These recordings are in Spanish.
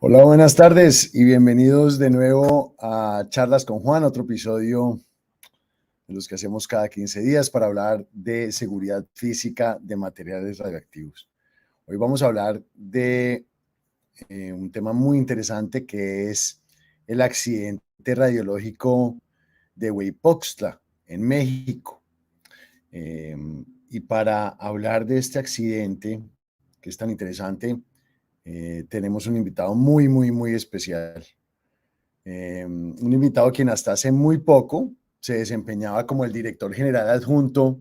Hola, buenas tardes y bienvenidos de nuevo a Charlas con Juan, otro episodio de los que hacemos cada 15 días para hablar de seguridad física de materiales radioactivos. Hoy vamos a hablar de un tema muy interesante que es el accidente radiológico de Hueypoxtla en México. Y para hablar de este accidente que es tan interesante, tenemos un invitado muy especial. Un invitado quien hasta hace muy poco se desempeñaba como el director general adjunto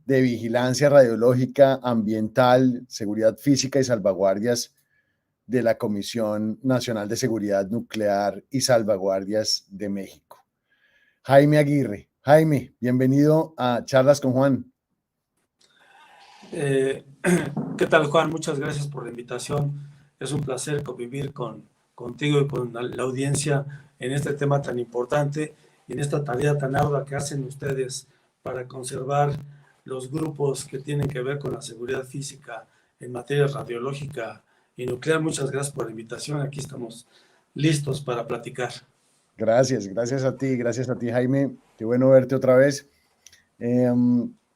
de Vigilancia Radiológica, Ambiental, Seguridad Física y Salvaguardias de la Comisión Nacional de Seguridad Nuclear y Salvaguardias de México. Jaime Aguirre. Jaime, bienvenido a Charlas con Juan. ¿Qué tal, Juan? Muchas gracias por la invitación. Es un placer convivir contigo y con la audiencia en este tema tan importante y en esta tarea tan ardua que hacen ustedes para conservar los grupos que tienen que ver con la seguridad física en materia radiológica y nuclear. Muchas gracias por la invitación. Aquí estamos listos para platicar. Gracias a ti, Jaime. Qué bueno verte otra vez.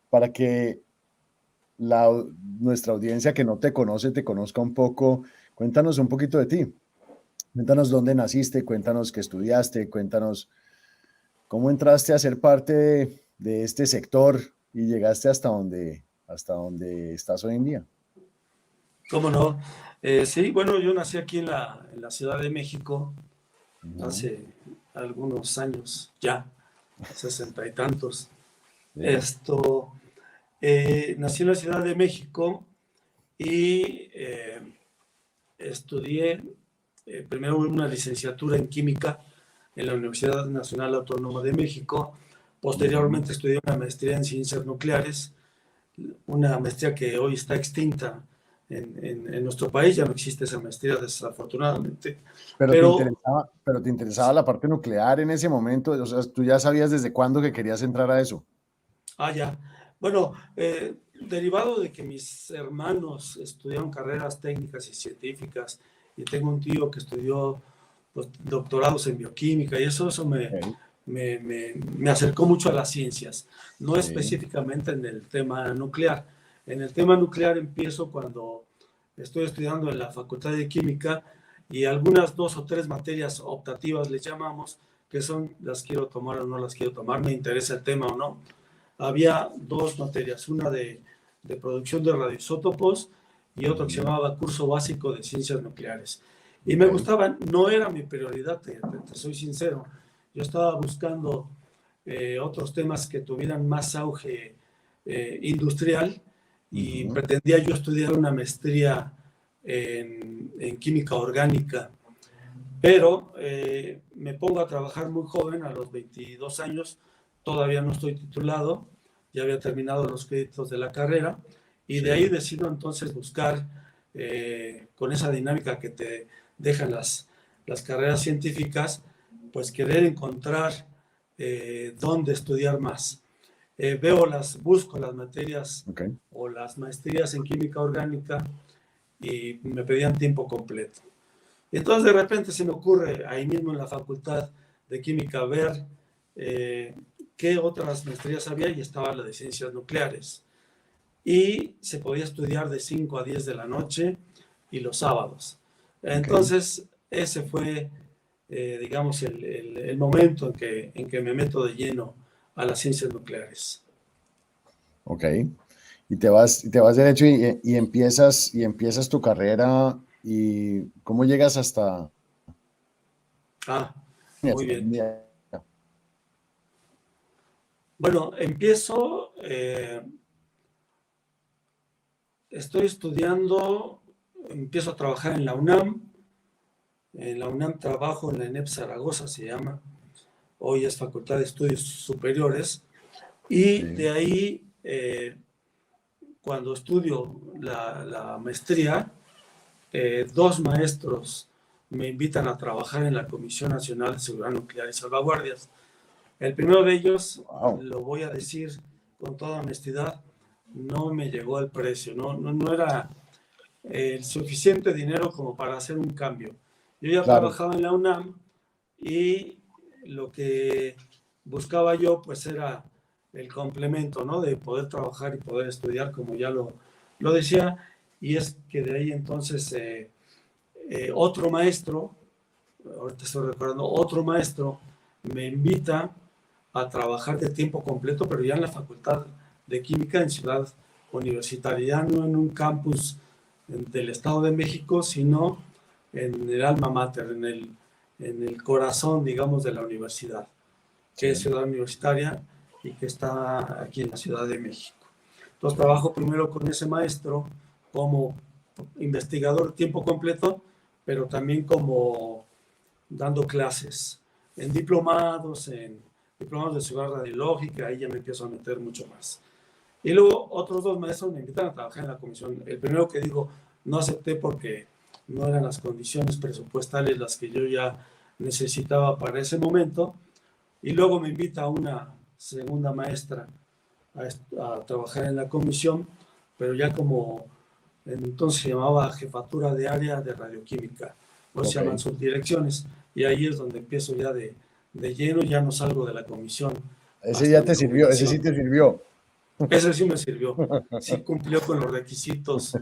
Para que nuestra audiencia que no te conoce, te conozca un poco. Cuéntanos un poquito de ti. Cuéntanos dónde naciste, cuéntanos qué estudiaste, cuéntanos cómo entraste a ser parte de este sector y llegaste hasta donde estás hoy en día. ¿Cómo no? Sí, bueno, yo nací aquí en la Ciudad de México hace algunos años ya, 60 y tantos. Bien. Nací en la Ciudad de México y estudié primero una licenciatura en química en la Universidad Nacional Autónoma de México. Posteriormente estudié una maestría en ciencias nucleares, una maestría que hoy está extinta en nuestro país. Ya no existe esa maestría, desafortunadamente. Pero te interesaba la parte nuclear en ese momento, o sea, tú ya sabías desde cuándo que querías entrar a eso. Ya. Bueno, derivado de que mis hermanos estudiaron carreras técnicas y científicas, y tengo un tío que estudió pues, doctorados en bioquímica, y eso Okay. me acercó mucho a las ciencias, no Sí. específicamente en el tema nuclear. En el tema nuclear empiezo cuando estoy estudiando en la Facultad de Química y algunas 2 o 3 materias optativas les llamamos, que son las quiero tomar o no las quiero tomar, me interesa el tema o no. Había 2 materias, una de producción de radioisótopos y otra que se llamaba curso básico de ciencias nucleares. Y me Okay. gustaban, no era mi prioridad, te soy sincero. Yo estaba buscando otros temas que tuvieran más auge industrial y pretendía yo estudiar una maestría en química orgánica. Pero me pongo a trabajar muy joven, a los 22 años, todavía no estoy titulado, ya había terminado los créditos de la carrera, y de ahí decido entonces buscar, con esa dinámica que te dejan las carreras científicas, pues querer encontrar dónde estudiar más. Busco las materias Okay. o las maestrías en química orgánica y me pedían tiempo completo. Y entonces de repente se me ocurre ahí mismo en la Facultad de Química ver qué otras maestrías había, y estaba la de Ciencias Nucleares. Y se podía estudiar de 5 a 10 de la noche y los sábados. Okay. Entonces ese fue, digamos, el momento en que me meto de lleno a las ciencias nucleares. Ok. Y te vas derecho y empiezas tu carrera y ¿cómo llegas hasta Muy bien. mira, Bueno, estoy estudiando, empiezo a trabajar en la UNAM. En la UNAM trabajo en la ENEP Zaragoza, se llama. Hoy es Facultad de Estudios Superiores. Y sí, de ahí, cuando estudio la maestría, 2 maestros me invitan a trabajar en la Comisión Nacional de Seguridad Nuclear y Salvaguardias. El primero de ellos, wow, lo voy a decir con toda honestidad, no me llegó al precio, no era el suficiente dinero como para hacer un cambio. Yo ya Claro, trabajaba en la UNAM y lo que buscaba yo pues era el complemento, ¿no? De poder trabajar y poder estudiar, como ya lo decía, y es que de ahí entonces otro maestro, ahorita estoy recordando, otro maestro me invita a trabajar de tiempo completo, pero ya en la Facultad de Química en Ciudad Universitaria, ya no en un campus del Estado de México, sino en el alma mater, en el corazón, digamos, de la universidad, que es sí, Ciudad Universitaria y que está aquí en la Ciudad de México. Entonces trabajo primero con ese maestro como investigador tiempo completo, pero también como dando clases en diplomados de seguridad radiológica, ahí ya me empiezo a meter mucho más. Y luego otros dos maestros me invitan a trabajar en la comisión. El primero que digo, no acepté porque no eran las condiciones presupuestales las que yo ya necesitaba para ese momento. Y luego me invita a una segunda maestra a trabajar en la comisión, pero ya como entonces se llamaba jefatura de área de radioquímica, o se ok. llaman subdirecciones, y ahí es donde empiezo ya de lleno, ya no salgo de la comisión Ese hasta ya mi te sirvió, ese sí jubilación. te sirvió. Eso sí me sirvió, sí cumplió con los requisitos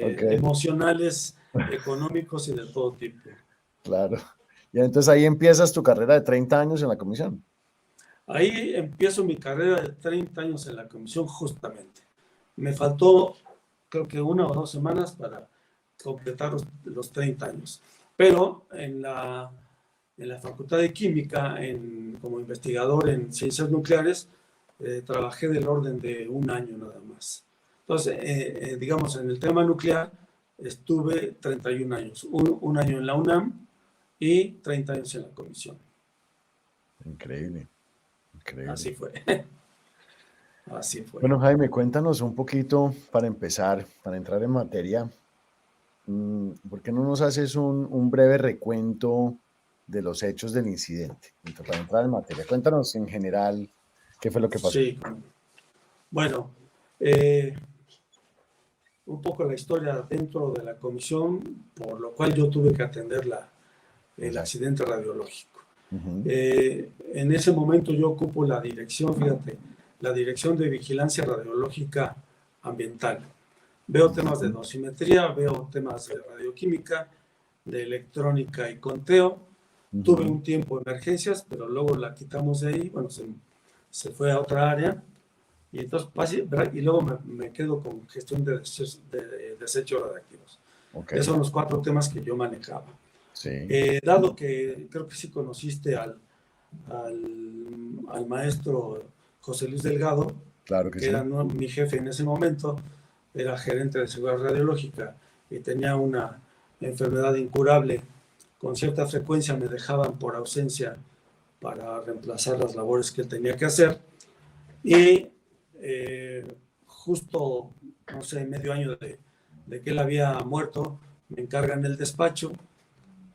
Ok, emocionales, económicos y de todo tipo. claro. Y entonces ahí empiezas tu carrera de 30 años en la comisión. Ahí empiezo mi carrera de 30 años en la comisión justamente. Me faltó creo que 1 o 2 semanas para completar los 30 años. Pero en la Facultad de Química, como investigador en ciencias nucleares, trabajé del orden de un año nada más. Entonces, digamos, en el tema nuclear estuve 31 años, un año en la UNAM y 30 años en la comisión. Increíble, increíble. Así fue, así fue. Bueno, Jaime, cuéntanos un poquito para empezar, para entrar en materia. ¿Por qué no nos haces un breve recuento de los hechos del incidente? Para entrar en materia, cuéntanos en general qué fue lo que pasó. Sí, bueno, eh, un poco la historia dentro de la comisión, por lo cual yo tuve que atender el Exacto. accidente radiológico. Ujú, En ese momento yo ocupo la dirección, fíjate, la dirección de vigilancia radiológica ambiental. Veo temas de ujú, dosimetría, veo temas de radioquímica, de electrónica y conteo. Tuve ujú. un tiempo de emergencias, pero luego la quitamos de ahí, bueno, se fue a otra área. Y entonces, y luego me quedo con gestión de desechos radiactivos. Ok, Esos son los 4 temas que yo manejaba. sí, Dado que creo que sí conociste al maestro José Luis Delgado, claro que que era sí. mi jefe en ese momento, era gerente de seguridad radiológica y tenía una enfermedad incurable, con cierta frecuencia me dejaban por ausencia para reemplazar las labores que él tenía que hacer. Y justo, no sé, medio año de que él había muerto, me encargan el despacho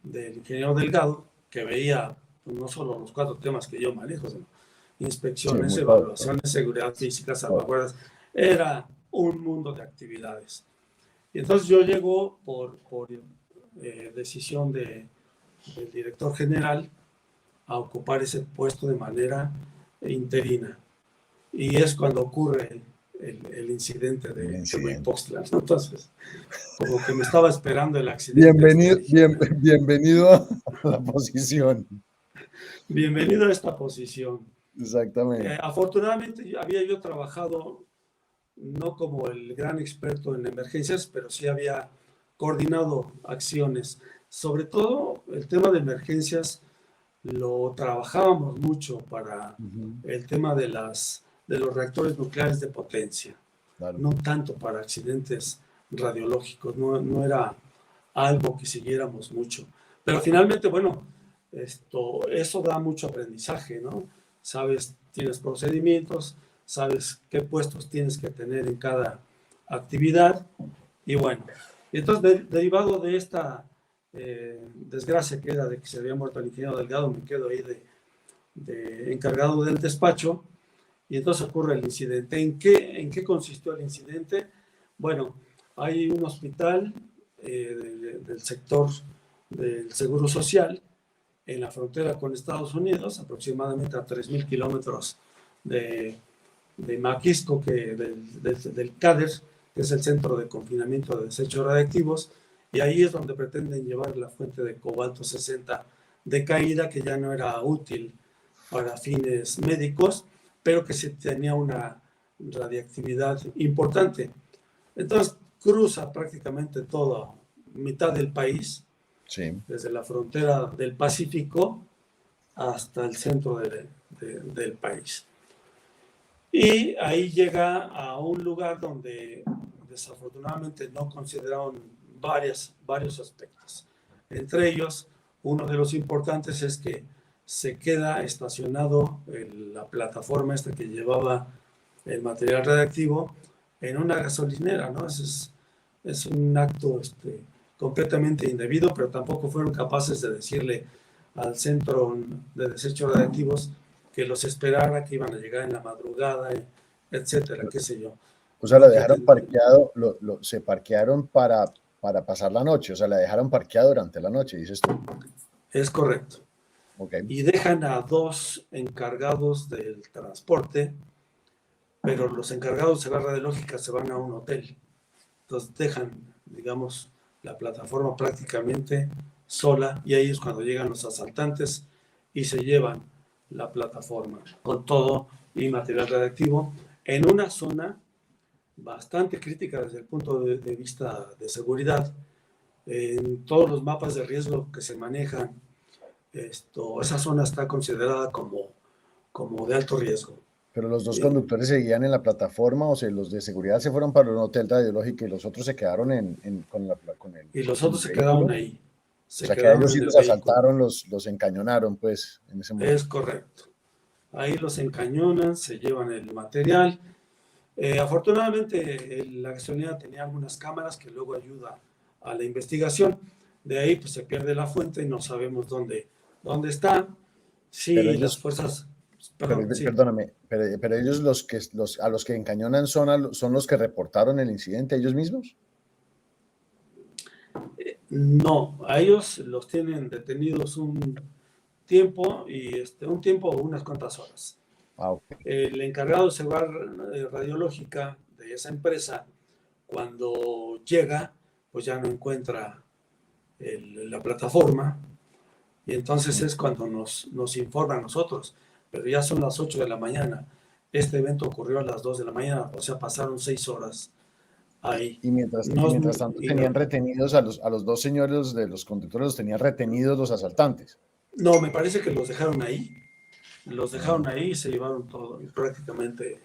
del ingeniero Delgado, que veía pues, no solo los 4 temas que yo manejo, sino Sí, inspecciones, muy todo, todo, evaluaciones, seguridad física, todo. salvaguardas. Era un mundo de actividades. Y entonces yo llego por decisión del director general a ocupar ese puesto de manera interina. Y es cuando ocurre el incidente El de incidente. Huipoxtla, ¿no? Entonces, como que me estaba esperando el accidente este, Bienvenido, dije, bueno, bienvenido a la posición. bienvenido a esta posición. Exactamente. Afortunadamente había yo trabajado no como el gran experto en emergencias, pero sí había coordinado acciones. Sobre todo el tema de emergencias lo trabajábamos mucho para Ujú, el tema de los reactores nucleares de potencia, claro. no tanto para accidentes radiológicos, no era algo que siguiéramos mucho. Pero finalmente, bueno, eso da mucho aprendizaje, ¿no? Sabes, tienes procedimientos, sabes qué puestos tienes que tener en cada actividad y bueno, y entonces derivado de esta desgracia que era de que se había muerto el ingeniero Delgado, me quedo ahí de encargado del despacho y entonces ocurre el incidente. En qué consistió el incidente? Bueno, hay un hospital del sector del Seguro Social en la frontera con Estados Unidos, aproximadamente a 3,000 kilómetros de Maquisco, del CADER, que es el Centro de Confinamiento de Desechos Radiactivos, y ahí es donde pretenden llevar la fuente de cobalto 60 decaída, que ya no era útil para fines médicos, pero que sí tenía una radiactividad importante. Entonces cruza prácticamente toda mitad del país, Sí. desde la frontera del Pacífico hasta el centro del país. Y ahí llega a un lugar donde desafortunadamente no consideraron varios aspectos. Entre ellos, uno de los importantes es que se queda estacionado la plataforma esta que llevaba el material radiactivo en una gasolinera, ¿no? Es un acto completamente indebido, pero tampoco fueron capaces de decirle al centro de desechos radiactivos que los esperara, que iban a llegar en la madrugada, etcétera, qué sé yo. O sea, lo Lo que dejaron parqueado, se parquearon para pasar la noche, o sea, la dejaron parqueada durante la noche, dices tú. es correcto. Okay. Y dejan a 2 encargados del transporte, pero los encargados de la radiológica se van a un hotel. Entonces dejan, digamos, la plataforma prácticamente sola, y ahí es cuando llegan los asaltantes y se llevan la plataforma con todo y material radiactivo en una zona bastante crítica desde el punto de vista de seguridad. En todos los mapas de riesgo que se manejan, esa zona está considerada como de alto riesgo. Pero los dos conductores seguían en la plataforma, o sea, los de seguridad se fueron para un hotel radiológico y los otros se quedaron con el Y los otros se vehículo. quedaron ahí. O sea, que a ellos sí los asaltaron, los encañonaron, pues, en ese momento. Es correcto. Ahí los encañonan, se llevan el material. Afortunadamente, la gasolinera tenía algunas cámaras que luego ayudan a la investigación. De ahí, pues, se pierde la fuente y no sabemos dónde está. Sí, pero ellos, las fuerzas... Perdóname, pero ellos a los que encañonan son los que reportaron el incidente, ellos mismos. No, a ellos los tienen detenidos un tiempo unas cuantas horas. Okay. El encargado de seguridad radiológica de esa empresa, cuando llega, pues ya no encuentra la plataforma, y entonces es cuando nos informa a nosotros, pero ya son las 8 de la mañana. Este evento ocurrió a las 2 de la mañana, o sea, pasaron 6 horas ahí. Y mientras tanto tenían retenidos a los dos señores de los conductores, los tenían retenidos los asaltantes. No, me parece que los dejaron ahí. Los dejaron ahí y se llevaron todo, prácticamente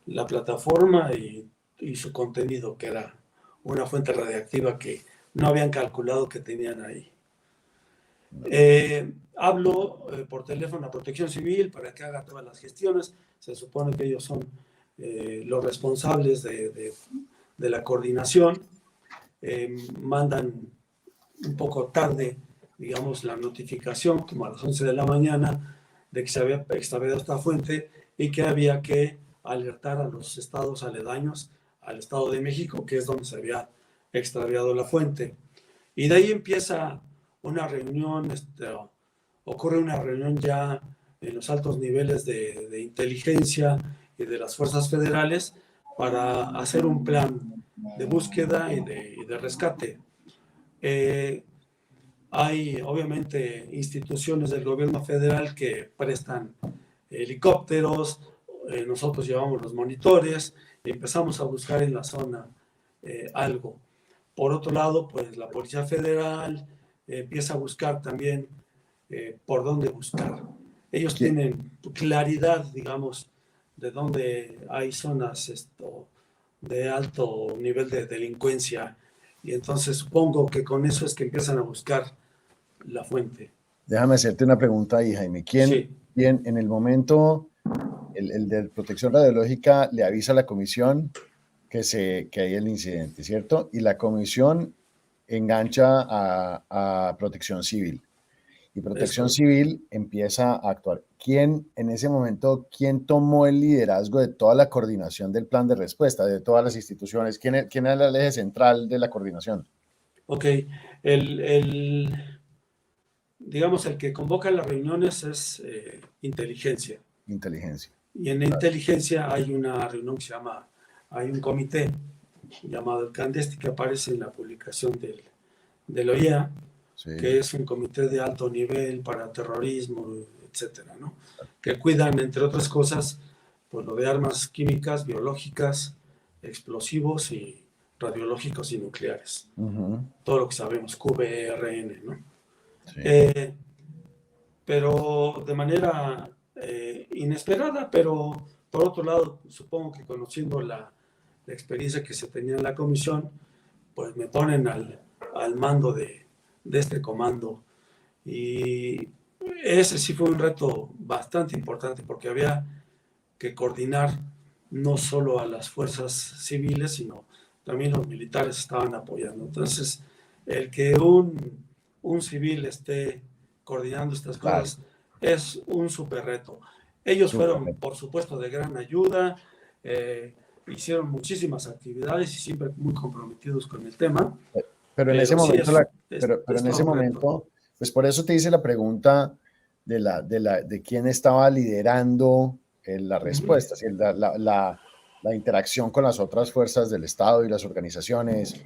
la plataforma y su contenido, que era una fuente radiactiva que no habían calculado que tenían ahí. Hablo por teléfono a Protección Civil para que haga todas las gestiones. Se supone que ellos son los responsables de la coordinación. Mandan un poco tarde, digamos, la notificación, como a las 11 de la mañana, de que se había extraviado esta fuente y que había que alertar a los estados aledaños al Estado de México, que es donde se había extraviado la fuente. Y de ahí empieza una reunión, ocurre una reunión ya en los altos niveles de inteligencia y de las fuerzas federales para hacer un plan de búsqueda y de rescate. Hay obviamente instituciones del gobierno federal que prestan helicópteros, nosotros llevamos los monitores y empezamos a buscar en la zona algo. Por otro lado, pues la Policía Federal empieza a buscar también por dónde buscar. Ellos tienen claridad, digamos, de dónde hay zonas de alto nivel de delincuencia, y entonces supongo que con eso es que empiezan a buscar la fuente. Déjame hacerte una pregunta ahí, Jaime. ¿Quién en el momento, el de Protección Radiológica le avisa a la comisión que hay el incidente, ¿cierto? Y la comisión engancha a Protección Civil. Y Protección Civil empieza a actuar. ¿Quién, en ese momento, quién tomó el liderazgo de toda la coordinación del plan de respuesta, de todas las instituciones? ¿Quién era el eje central de la coordinación? Ok, digamos, el que convoca las reuniones es inteligencia. Inteligencia. Y en inteligencia hay una reunión que se llama, hay un comité llamado el CANDESTI que aparece en la publicación del OIA, Sí. que es un comité de alto nivel para terrorismo, etcétera, ¿no? Que cuidan, entre otras cosas, pues lo de armas químicas, biológicas, explosivos y radiológicos y nucleares. Ujú. Todo lo que sabemos, QBRN, ¿no? Sí. Eh, pero de manera inesperada, pero por otro lado, supongo que conociendo la experiencia que se tenía en la comisión, pues me ponen al mando de este comando. Y ese sí fue un reto bastante importante porque había que coordinar no solo a las fuerzas civiles, sino también los militares estaban apoyando. Entonces, el que un civil esté coordinando estas Claro. cosas es un súper reto. Ellos fueron, Súper. por supuesto, de gran ayuda, hicieron muchísimas actividades y siempre muy comprometidos con el tema, Pero en ese pero sí momento, pero es en todo ese un reto. momento, pues por eso te hice la pregunta de quién estaba liderando la Uh -huh. respuesta, ¿sí? La interacción con las otras fuerzas del Estado y las organizaciones,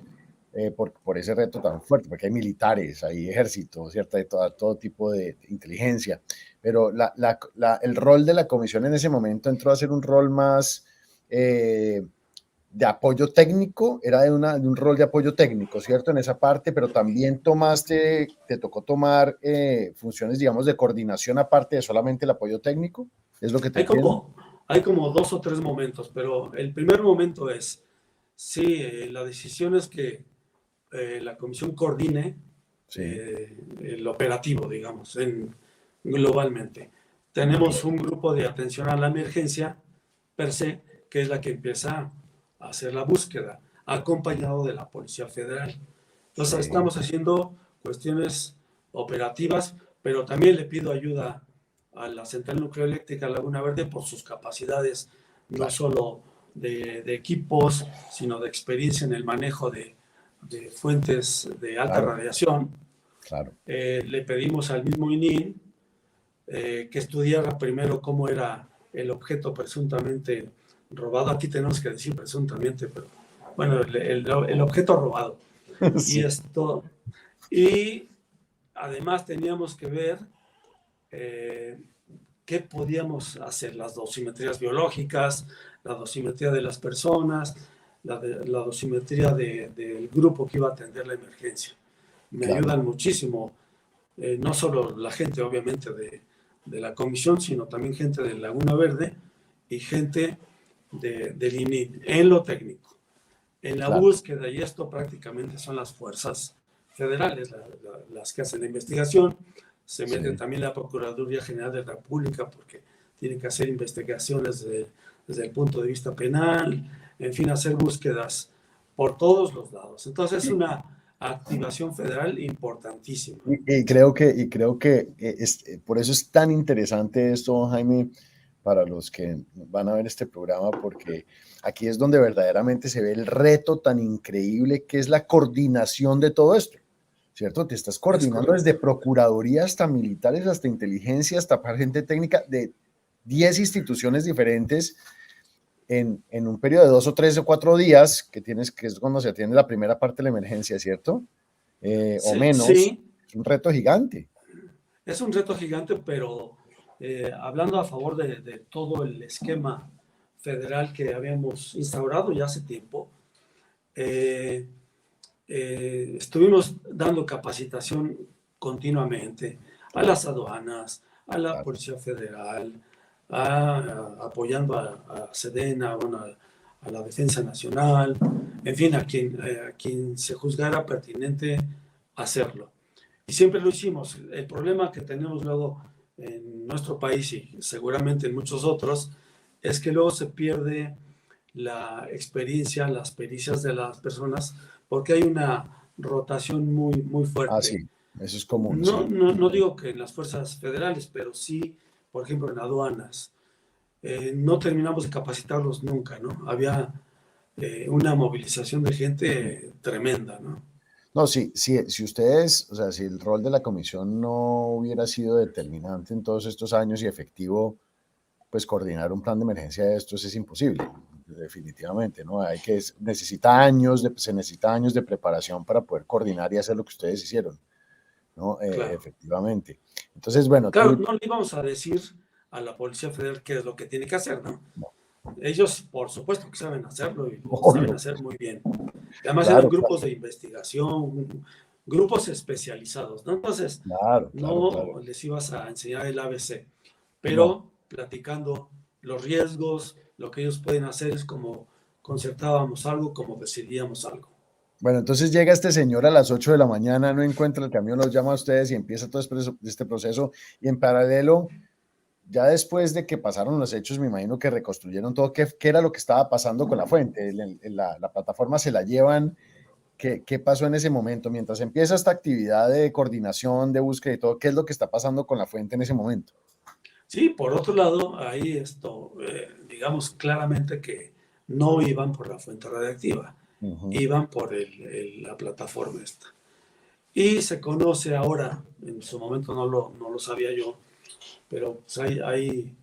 por ese reto tan fuerte, porque hay militares, hay ejército, ¿cierto? Hay todo tipo de inteligencia, pero el rol de la comisión en ese momento entró a ser un rol más de apoyo técnico, era de un rol de apoyo técnico, ¿cierto? En esa parte, pero también te tocó tomar funciones, digamos, de coordinación aparte de solamente el apoyo técnico, ¿es lo que te Hay entiendo? como, hay como dos o tres momentos, pero el primer momento es, sí, la decisión es que la comisión coordine Sí, el operativo, digamos, globalmente. Tenemos ok, un grupo de atención a la emergencia, per se, que es la que empieza a hacer la búsqueda, acompañado de la Policía Federal. Entonces, sí, estamos haciendo cuestiones operativas, pero también le pido ayuda a la Central Nuclear Eléctrica Laguna Verde por sus capacidades, no claro, solo de equipos, sino de experiencia en el manejo de fuentes de alta claro, radiación. claro. Le pedimos al mismo ININ que estudiara primero cómo era el objeto presuntamente robado. Aquí tenemos que decir presuntamente, pero bueno, el objeto robado. Y Sí, esto, y además teníamos que ver eh, qué podíamos hacer, las dosimetrías biológicas, la dosimetría de las personas, la dosimetría del grupo que iba a atender la emergencia. Me claro. ayudan muchísimo, no solo la gente obviamente de la comisión, sino también gente de Laguna Verde y gente del ININ en lo técnico. En la Claro, búsqueda, y esto prácticamente son las fuerzas federales las que hacen la investigación, se mete sí. también la Procuraduría General de la República porque tiene que hacer investigaciones desde el punto de vista penal, en fin, hacer búsquedas por todos los lados. Entonces es Y, una activación federal importantísima. y creo que por eso es tan interesante esto, Jaime, para los que van a ver este programa, porque aquí es donde verdaderamente se ve el reto tan increíble que es la coordinación de todo esto, ¿cierto? Te estás Es coordinando desde correcto. procuraduría hasta militares, hasta inteligencia, hasta gente técnica de 10 instituciones diferentes en un periodo de 2 o 3 o 4 días, que es cuando se atiende la primera parte de la emergencia, ¿cierto? O Sí, menos, sí, es un reto gigante. es un reto gigante, pero hablando a favor de todo el esquema federal que habíamos instaurado ya hace tiempo, eh, estuvimos dando capacitación continuamente a las aduanas, a la Claro, Policía Federal, apoyando a Sedena, bueno, a la Defensa Nacional, en fin, a quien se juzgara pertinente hacerlo. Y siempre lo hicimos. El problema que tenemos luego en nuestro país y seguramente en muchos otros es que luego se pierde la experiencia, las pericias de las personas porque hay una rotación muy ah, fuerte. sí, eso es común, No, sí. no, no digo que en las fuerzas federales, pero sí, por ejemplo, en aduanas. No terminamos de capacitarlos nunca, ¿no? Había una movilización de gente tremenda, ¿no? No, sí, sí, si ustedes, o sea, si el rol de la comisión no hubiera sido determinante en todos estos años y efectivo, pues coordinar un plan de emergencia de estos es imposible, definitivamente, ¿no? Se necesita años de preparación para poder coordinar y hacer lo que ustedes hicieron, ¿no? Claro. Efectivamente. Entonces, bueno, Claro, tú, no le íbamos a decir a la Policía Federal qué es lo que tiene que hacer, ¿no? no, Ellos, por supuesto que saben hacerlo y lo saben obvio, hacer muy bien. Además eran claro, grupos de investigación, grupos especializados, ¿no? Entonces, claro, claro, claro, no les ibas a enseñar el ABC, no. pero platicando los riesgos, lo que ellos pueden hacer es como concertábamos algo, como decidíamos algo. Bueno, entonces llega este señor a las 8 de la mañana, no encuentra el camión, los llama a ustedes y empieza todo este proceso y en paralelo, ya después de que pasaron los hechos, me imagino que reconstruyeron todo. ¿Qué era lo que estaba pasando con la fuente? La plataforma se la llevan. ¿Qué pasó en ese momento? Mientras empieza esta actividad de coordinación, de búsqueda y todo, ¿qué es lo que está pasando con la fuente en ese momento? Sí, por otro lado, ahí digamos claramente que no iban por la fuente radiactiva, Ujú. iban por la plataforma esta. Y se conoce ahora, en su momento no lo sabía yo, pero pues hay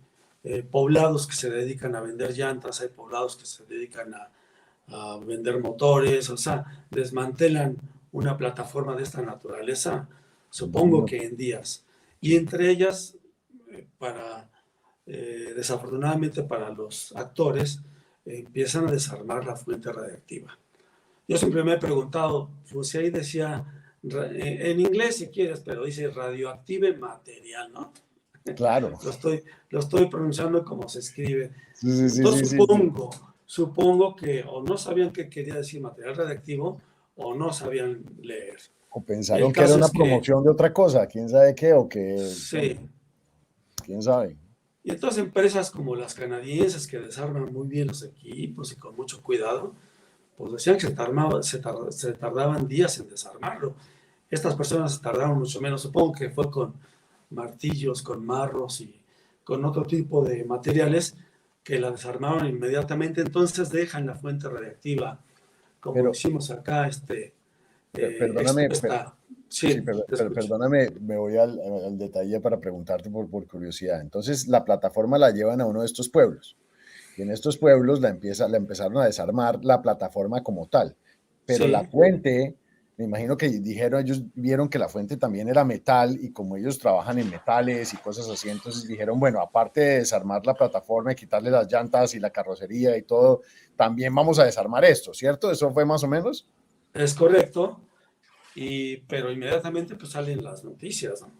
poblados que se dedican a vender llantas, hay poblados que se dedican a vender motores, o sea, desmantelan una plataforma de esta naturaleza, supongo Bueno, que en días. Y entre ellas, para desafortunadamente para los actores, empiezan a desarmar la fuente radiactiva. Yo siempre me he preguntado, pues si ahí decía, en inglés si quieres, pero dice radioactive material, ¿no? claro. Lo estoy, lo estoy pronunciando como se escribe. Sí, sí, sí, Entonces sí, sí, sí. supongo que o no sabían qué quería decir material radiactivo o no sabían leer. O El pensaron que era caso una es que, promoción de otra cosa, quién sabe qué, o que, bueno, sí. quién sabe. Y entonces empresas como las canadienses que desarman muy bien los equipos y con mucho cuidado, pues decían que se tardaban días en desarmarlo. Estas personas se tardaron mucho menos, supongo que fue con martillos, con marros y con otro tipo de materiales que la desarmaron inmediatamente, entonces dejan la fuente radiactiva, como Pero, hicimos acá, perdóname, expuesta. sí, Sí, te escucho. perdóname, me voy al detalle para preguntarte por curiosidad. Entonces, la plataforma la llevan a uno de estos pueblos y en estos pueblos la empezaron a desarmar la plataforma como tal, pero la Sí, fuente, me imagino que dijeron, ellos vieron que la fuente también era metal y como ellos trabajan en metales y cosas así, entonces dijeron, bueno, aparte de desarmar la plataforma y quitarle las llantas y la carrocería y todo, también vamos a desarmar esto, ¿cierto? ¿Eso fue más o menos? es correcto, pero inmediatamente pues salen las noticias, ¿no?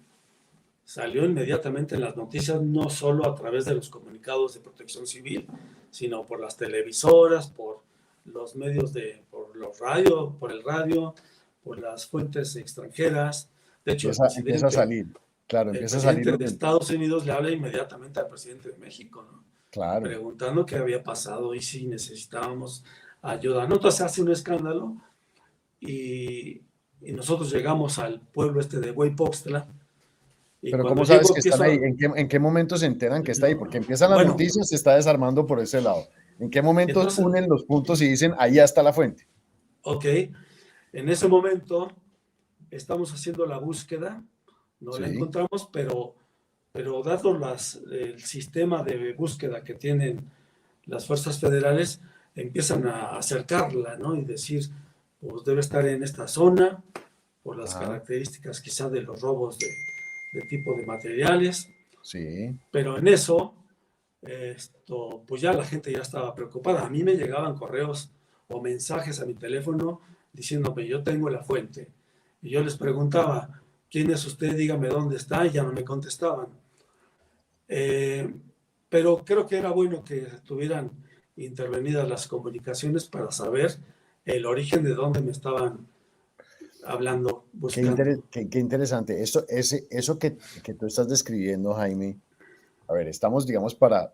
Salió inmediatamente en las noticias, no solo a través de los comunicados de protección civil, sino por las televisoras, por los medios por los radio, por el radio, por las fuentes extranjeras. De hecho, Empieza a salir, claro, el empieza a salir presidente lo de que, Estados Unidos le habla inmediatamente al presidente de México, ¿no? claro. Preguntando qué había pasado y si necesitábamos ayuda. No, entonces hace un escándalo y, y nosotros llegamos al pueblo este de Hueypoxtla y Pero cuando ¿cómo sabes llego que están ahí? empiezo, En qué momento se enteran que está ahí? Porque empiezan las bueno, noticias, se está desarmando por ese lado. ¿En qué momento entonces, unen los puntos y dicen, ahí está la fuente? ok, en ese momento estamos haciendo la búsqueda, no la Sí, encontramos, pero dado el sistema de búsqueda que tienen las fuerzas federales, empiezan a acercarla, ¿no? Y decir, pues debe estar en esta zona, por las ajá, características quizás de los robos de tipo de materiales, sí. pero en eso, pues ya la gente ya estaba preocupada. A mí me llegaban correos o mensajes a mi teléfono diciéndome, yo tengo la fuente. Y yo les preguntaba, ¿quién es usted? Dígame dónde está. Y ya no me contestaban. Eh, pero creo que era bueno que estuvieran intervenidas las comunicaciones para saber el origen de dónde me estaban hablando, buscando. Qué interesante. Eso que tú estás describiendo, Jaime, a ver, estamos, digamos, para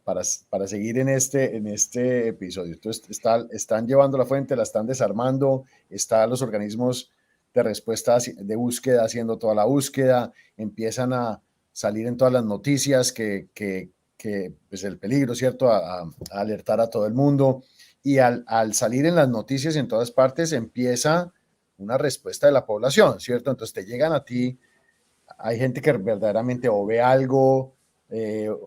seguir en este episodio. Entonces, están llevando la fuente, la están desarmando, están los organismos de respuesta, de búsqueda, haciendo toda la búsqueda, empiezan a salir en todas las noticias que pues el peligro, ¿cierto? A alertar a todo el mundo. Y al salir en las noticias y en todas partes, empieza una respuesta de la población, ¿cierto? Entonces te llegan a ti, hay gente que verdaderamente o ve algo,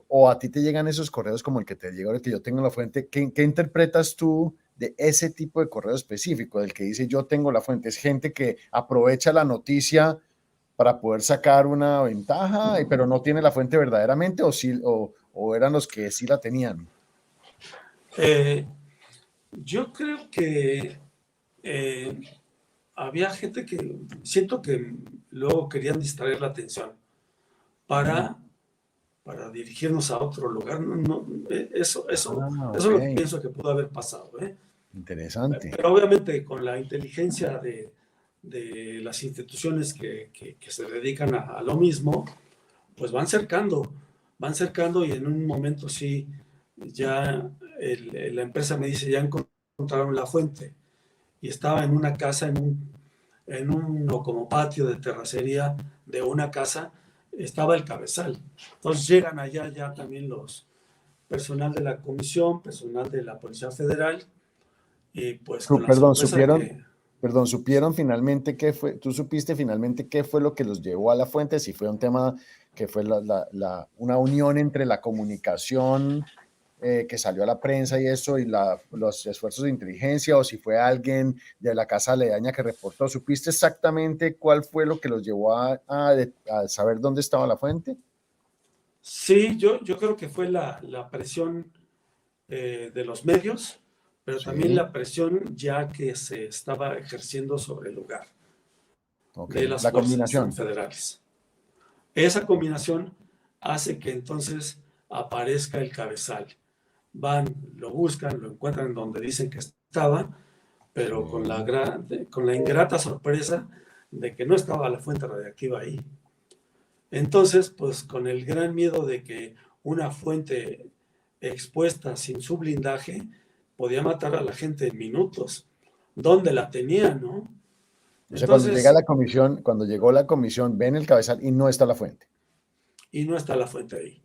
o a ti te llegan esos correos como el que te llega, el que yo tengo en la fuente. ¿Qué interpretas tú de ese tipo de correo específico, del que dice yo tengo la fuente? ¿Es gente que aprovecha la noticia para poder sacar una ventaja, pero no tiene la fuente verdaderamente, o, sí, o eran los que sí la tenían? Yo creo que había gente que siento que luego querían distraer la atención para, para dirigirnos a otro lugar. Eso es lo que Ok. pienso que pudo haber pasado, ¿eh? Interesante. Pero obviamente con la inteligencia de las instituciones que se dedican a lo mismo, pues van cercando y en un momento sí, ya la empresa me dice, ya encontraron la fuente y estaba en una casa, en un como patio de terracería de una casa, estaba el cabezal. Entonces llegan allá ya también los personal de la comisión, personal de la Policía Federal, y pues con la Perdón, sorpresa que supieron finalmente qué fue, tú supiste finalmente qué fue lo que los llevó a la fuente, si fue un tema que fue una unión entre la comunicación que salió a la prensa y eso, y los esfuerzos de inteligencia, o si fue alguien de la casa aledaña que reportó. ¿Supiste exactamente cuál fue lo que los llevó a saber dónde estaba la fuente? sí, yo creo que fue la presión de los medios, pero también Sí, la presión ya que se estaba ejerciendo sobre el lugar ok, de las la fuerzas combinación. federales. Esa combinación hace que entonces aparezca el cabezal. Van, lo buscan, lo encuentran donde dicen que estaba, pero con Sí. con la ingrata sorpresa de que no estaba la fuente radiactiva ahí. Entonces, pues con el gran miedo de que una fuente expuesta sin su blindaje podía matar a la gente en minutos. ¿Dónde la tenía, no? O sea, cuando llega Entonces, la comisión, cuando llegó la comisión, ven el cabezal y no está la fuente. y no está la fuente ahí.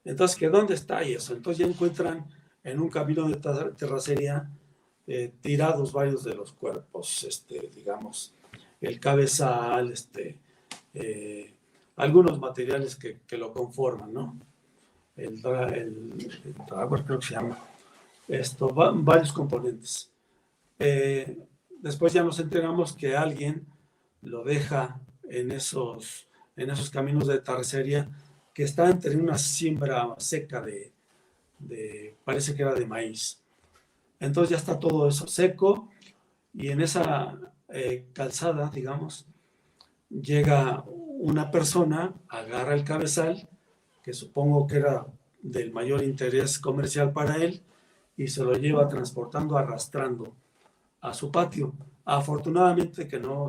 Entonces, ¿que dónde está y eso? Entonces ya encuentran en un camino de terracería tirados varios de los cuerpos, digamos, el cabezal, eh, algunos materiales que lo conforman, ¿no? El dragón creo que se llama. Varios componentes. Después ya nos enteramos que alguien lo deja en esos caminos de terracería que está entre una siembra seca parece que era de maíz. Entonces ya está todo eso seco y en esa calzada, digamos, llega una persona, agarra el cabezal, que supongo que era del mayor interés comercial para él, y se lo lleva transportando, arrastrando a su patio. Afortunadamente que no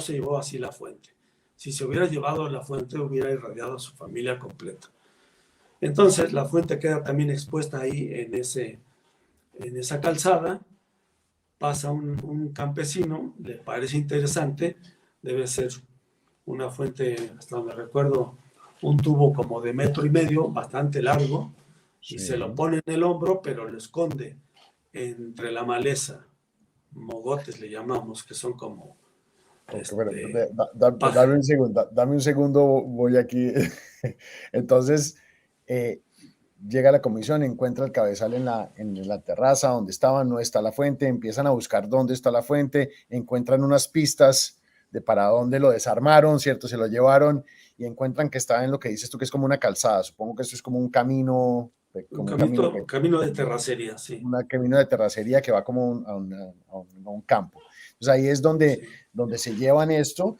se llevó así la fuente. Si se hubiera llevado la fuente, hubiera irradiado a su familia completa. Entonces, la fuente queda también expuesta ahí en esa calzada. Pasa un campesino, le parece interesante, debe ser una fuente, hasta donde recuerdo, un tubo como de 1,5 metros, bastante largo, y se lo Sí. pone en el hombro, pero lo esconde entre la maleza, mogotes le llamamos, que son como Ok, bueno, paja. dame un segundo, voy aquí. Entonces, eh, llega la comisión, encuentra el cabezal en la terraza donde estaba, no está la fuente, empiezan a buscar dónde está la fuente, encuentran unas pistas de para dónde lo desarmaron, ¿cierto? Se lo llevaron y encuentran que está en lo que dices tú, que es como una calzada. Supongo que eso es como un camino, Un como un camino, camino de terracería, sí. un camino de terracería que va como a un campo. Entonces ahí es donde, Sí. donde se llevan esto,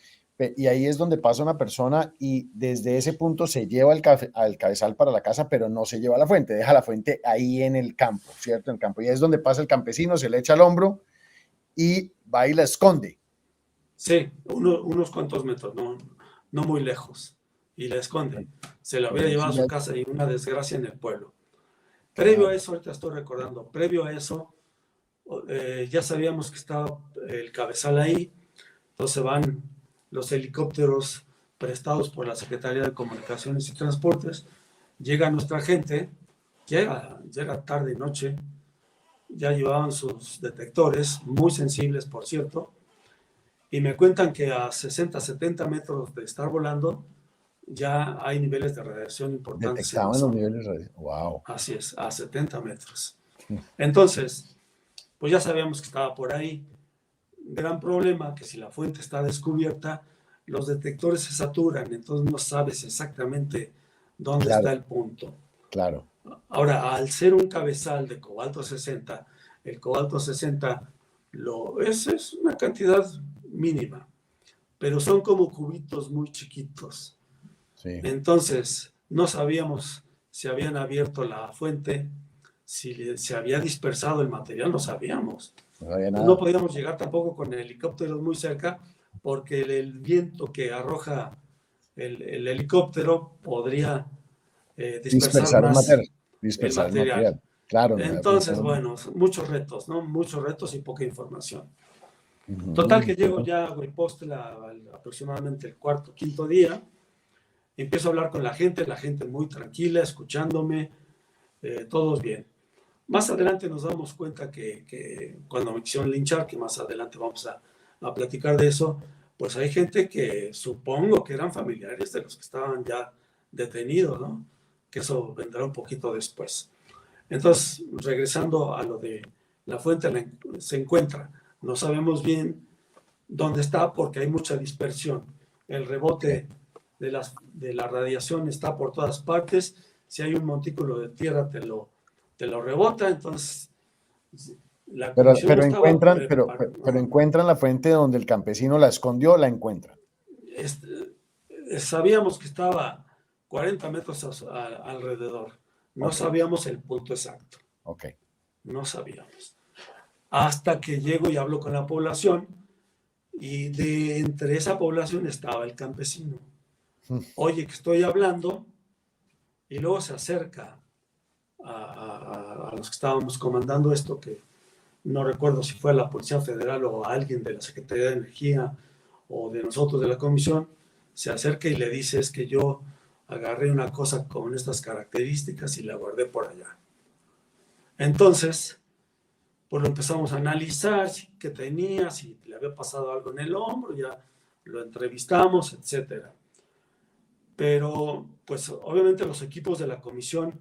y ahí es donde pasa una persona y desde ese punto se lleva al cabezal para la casa, pero no se lleva la fuente, deja la fuente ahí en el campo, ¿cierto? En el campo. Y ahí es donde pasa el campesino, se le echa al hombro y va y la esconde. Sí, unos cuantos metros, no muy lejos. Y la esconde. Se la hubiera Bueno, llevado sí, a su casa y una desgracia en el pueblo. Previo a claro. eso, ahorita estoy recordando, previo a eso, ya sabíamos que estaba el cabezal ahí. Entonces van los helicópteros prestados por la Secretaría de Comunicaciones y Transportes. Llega nuestra gente, llega tarde y noche, ya llevaban sus detectores, muy sensibles, por cierto, y me cuentan que a 60, 70 metros de estar volando ya hay niveles de radiación importantes en la Detectaban los zona. niveles de radiación. Wow. Así es, a 70 metros. Entonces, pues ya sabíamos que estaba por ahí. Gran problema que si la fuente está descubierta, los detectores se saturan, entonces no sabes exactamente dónde Claro, está el punto. claro. Ahora, al ser un cabezal de cobalto 60, el cobalto 60 es una cantidad mínima, pero son como cubitos muy chiquitos. Sí. Entonces, no sabíamos si habían abierto la fuente, si se había dispersado el material, no sabíamos. No sabía Pues nada. no podíamos llegar tampoco con helicópteros muy cerca, porque el viento que arroja el helicóptero podría dispersar Dispersar el más material. el Dispersar el material. material. Claro, no había Entonces, pensado. bueno, muchos retos, ¿no? Muchos retos y poca información. Total Ujú. que llego ya a Huiposte aproximadamente el cuarto, quinto día. Empiezo a hablar con la gente muy tranquila, escuchándome, todos bien. Más adelante nos damos cuenta que cuando me quisieron linchar, que más adelante vamos a platicar de eso, pues hay gente que supongo que eran familiares de los que estaban ya detenidos, ¿no? Que eso vendrá un poquito después. Entonces, regresando a lo de la fuente, se encuentra. No sabemos bien dónde está porque hay mucha dispersión. El rebote de la radiación está por todas partes. Si hay un montículo de tierra, te lo rebota. Entonces, la comisión no Pero estaba encuentran, preparada. pero encuentran la fuente donde el campesino la escondió, la encuentran. Sabíamos que estaba 40 metros alrededor. No Ok, sabíamos el punto exacto. ok. No sabíamos. Hasta que llego y hablo con la población y de entre esa población estaba el campesino. Oye, que estoy hablando, y luego se acerca a los que estábamos comandando esto, que no recuerdo si fue a la Policía Federal o a alguien de la Secretaría de Energía o de nosotros de la comisión, se acerca y le dice, es que yo agarré una cosa con estas características y la guardé por allá. Entonces, pues lo empezamos a analizar, qué tenía, si le había pasado algo en el hombro, ya lo entrevistamos, etcétera. Pero, pues obviamente los equipos de la comisión,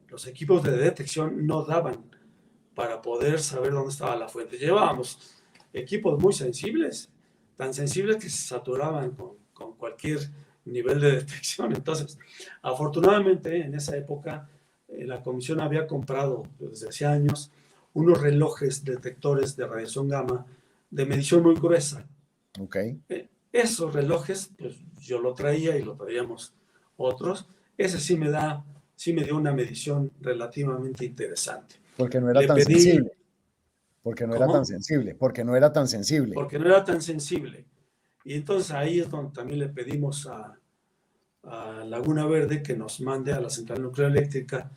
los equipos de detección no daban para poder saber dónde estaba la fuente. Llevábamos equipos muy sensibles, tan sensibles que se saturaban con cualquier nivel de detección. Entonces, afortunadamente en esa época la comisión había comprado desde hace años unos relojes detectores de radiación gamma de medición muy gruesa. Ok. Esos relojes, pues yo lo traía y lo traíamos otros. Ese sí me dio una medición relativamente interesante. Porque no era Le tan pedí, sensible. Porque no era tan ¿cómo? sensible. Porque no era tan sensible. Porque no era tan sensible. Y entonces ahí es donde también le pedimos a Laguna Verde que nos mande a la central nuclear eléctrica,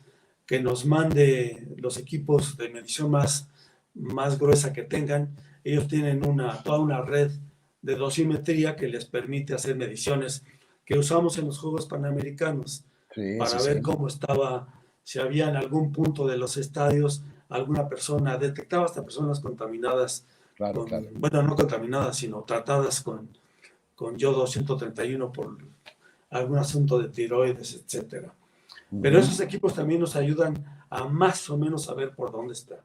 que nos mande los equipos de medición más gruesa que tengan. Ellos tienen toda una red de dosimetría que les permite hacer mediciones que usamos en los Juegos Panamericanos Sí, sí, para ver sí. cómo estaba, si había en algún punto de los estadios alguna persona, detectaba hasta personas contaminadas, Claro, claro. bueno, no contaminadas, sino tratadas con yodo 131 por algún asunto de tiroides, etcétera. Pero Ujú. esos equipos también nos ayudan a más o menos saber por dónde está.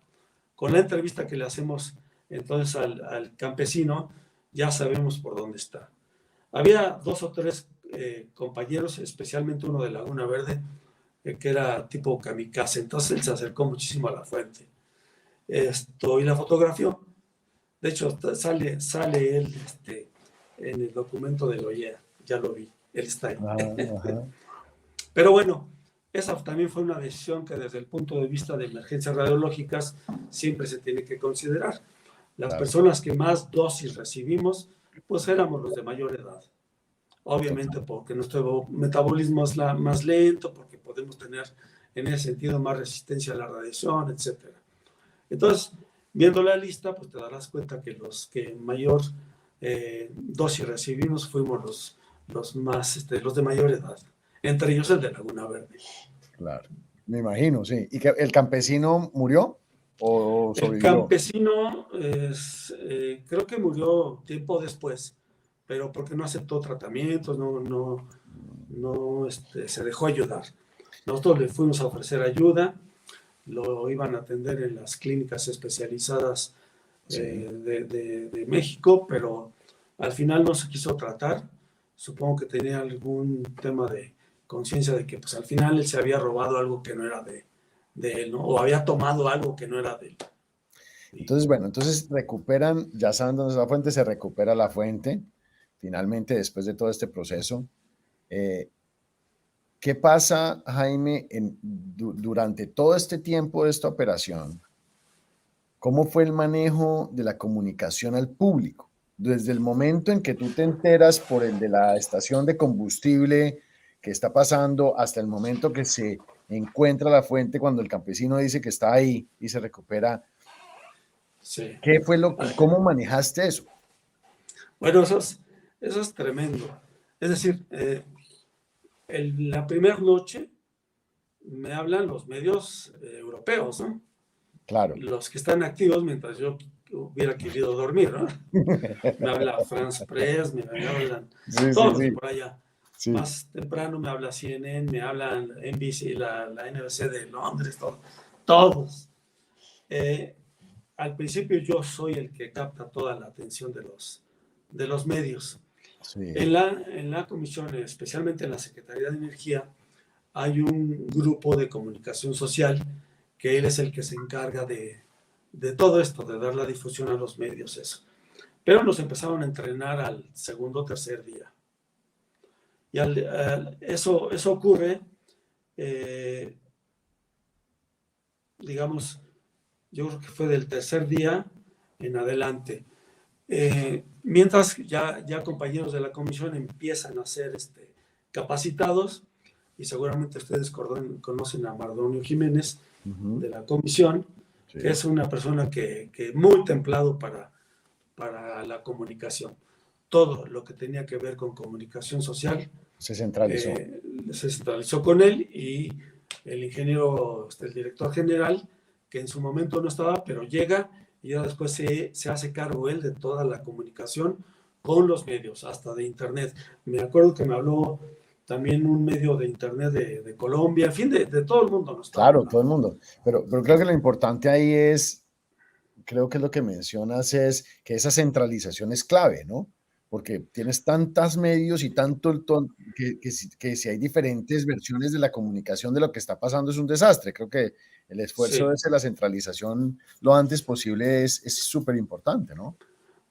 Con la entrevista que le hacemos entonces al campesino, ya sabemos por dónde está. Había dos o tres compañeros, especialmente uno de Laguna Verde, que era tipo kamikaze, entonces él se acercó muchísimo a la fuente. Y la fotografió. De hecho, sale él en el documento de OIEA, ya lo vi, él está ahí. Ajá, ajá. Pero bueno, esa también fue una decisión que desde el punto de vista de emergencias radiológicas siempre se tiene que considerar. Las Claro, personas que más dosis recibimos, pues éramos los de mayor edad. Obviamente total. porque nuestro metabolismo es más lento, porque podemos tener en ese sentido más resistencia a la radiación, etc. Entonces, viendo la lista, pues te darás cuenta que los que mayor dosis recibimos fuimos los de mayor edad, entre ellos el de Laguna Verde. Claro. Me imagino, sí. ¿Y que el campesino murió? o El sobrevivió? campesino creo que murió tiempo después, pero porque no aceptó tratamientos, no se dejó ayudar. Nosotros le fuimos a ofrecer ayuda, lo iban a atender en las clínicas especializadas Sí. de México, pero al final no se quiso tratar. Supongo que tenía algún tema de conciencia de que pues al final él se había robado algo que no era de él, ¿no? O había tomado algo que no era de él. Entonces, bueno, entonces recuperan, ya saben dónde está la fuente, se recupera la fuente, finalmente, después de todo este proceso. Eh, ¿Qué pasa, Jaime, durante todo este tiempo de esta operación? ¿Cómo fue el manejo de la comunicación al público? Desde el momento en que tú te enteras por el de la estación de combustible que está pasando hasta el momento que se encuentra la fuente, cuando el campesino dice que está ahí y se recupera, Sí. ¿qué fue cómo manejaste eso? Bueno, eso es tremendo. Es decir, la primera noche me hablan los medios europeos, ¿no? Claro. Los que están activos mientras yo hubiera querido dormir, ¿no? Me habla France Press, me hablan Sí, sí, todos los de sí, por allá. sí. Más temprano me habla CNN, me hablan NBC, la NBC de Londres, todos. Eh, Al principio yo soy el que capta toda la atención de los medios. Sí, En la comisión, especialmente en la Secretaría de Energía, hay un grupo de comunicación social que él es el que se encarga de todo esto, de dar la difusión a los medios, eso. Pero nos empezaron a entrenar al segundo o tercer día. Y eso ocurre, eh, digamos, yo creo que fue del tercer día en adelante. Mientras ya compañeros de la comisión empiezan a ser capacitados, y seguramente ustedes conocen a Mardonio Jiménez ujú, de la comisión, que sí, es una persona que muy templado para la comunicación. Todo lo que tenía que ver con comunicación social se centralizó. se centralizó con él y el ingeniero, el director general, que en su momento no estaba, pero llega y ya después se hace cargo él de toda la comunicación con los medios, hasta de internet. Me acuerdo que me habló también un medio de internet de Colombia, en fin, de todo el mundo nos estaba Claro, todo el hablando. mundo. Pero creo que lo importante ahí es, creo que lo que mencionas es que esa centralización es clave, ¿no? Porque tienes tantos medios y tanto que si hay diferentes versiones de la comunicación de lo que está pasando es un desastre. Creo que el esfuerzo Sí, de la centralización lo antes posible es súper importante, ¿no?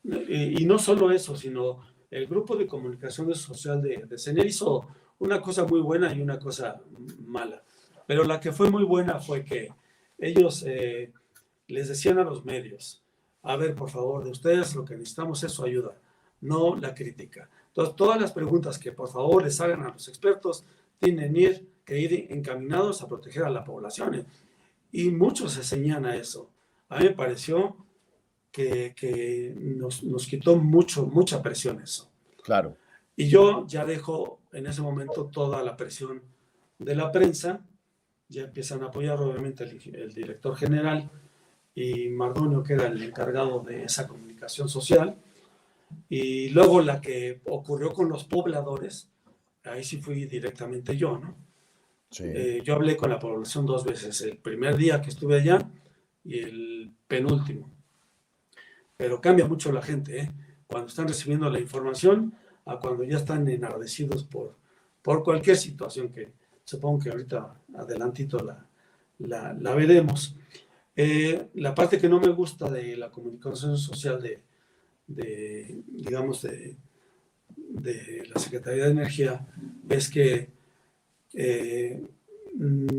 y no solo eso, sino el grupo de comunicación social de CENER hizo una cosa muy buena y una cosa mala. Pero la que fue muy buena fue que ellos les decían a los medios, a ver, por favor, de ustedes lo que necesitamos es su ayuda, no la crítica. Entonces, todas las preguntas que por favor les hagan a los expertos tienen que ir encaminados a proteger a la población. Y muchos se ceñían a eso. A mí me pareció que nos quitó mucha presión eso. Claro, Y yo ya dejo en ese momento toda la presión de la prensa, ya empiezan a apoyar obviamente el director general y Mardonio, que era el encargado de esa comunicación social, y luego la que ocurrió con los pobladores, ahí sí fui directamente yo, ¿no? sí, Yo hablé con la población dos veces, el primer día que estuve allá y el penúltimo. Pero cambia mucho la gente, ¿eh? Cuando están recibiendo la información a cuando ya están enardecidos por cualquier situación que supongo que ahorita adelantito la veremos. La parte que no me gusta de la comunicación social digamos, de la Secretaría de Energía es que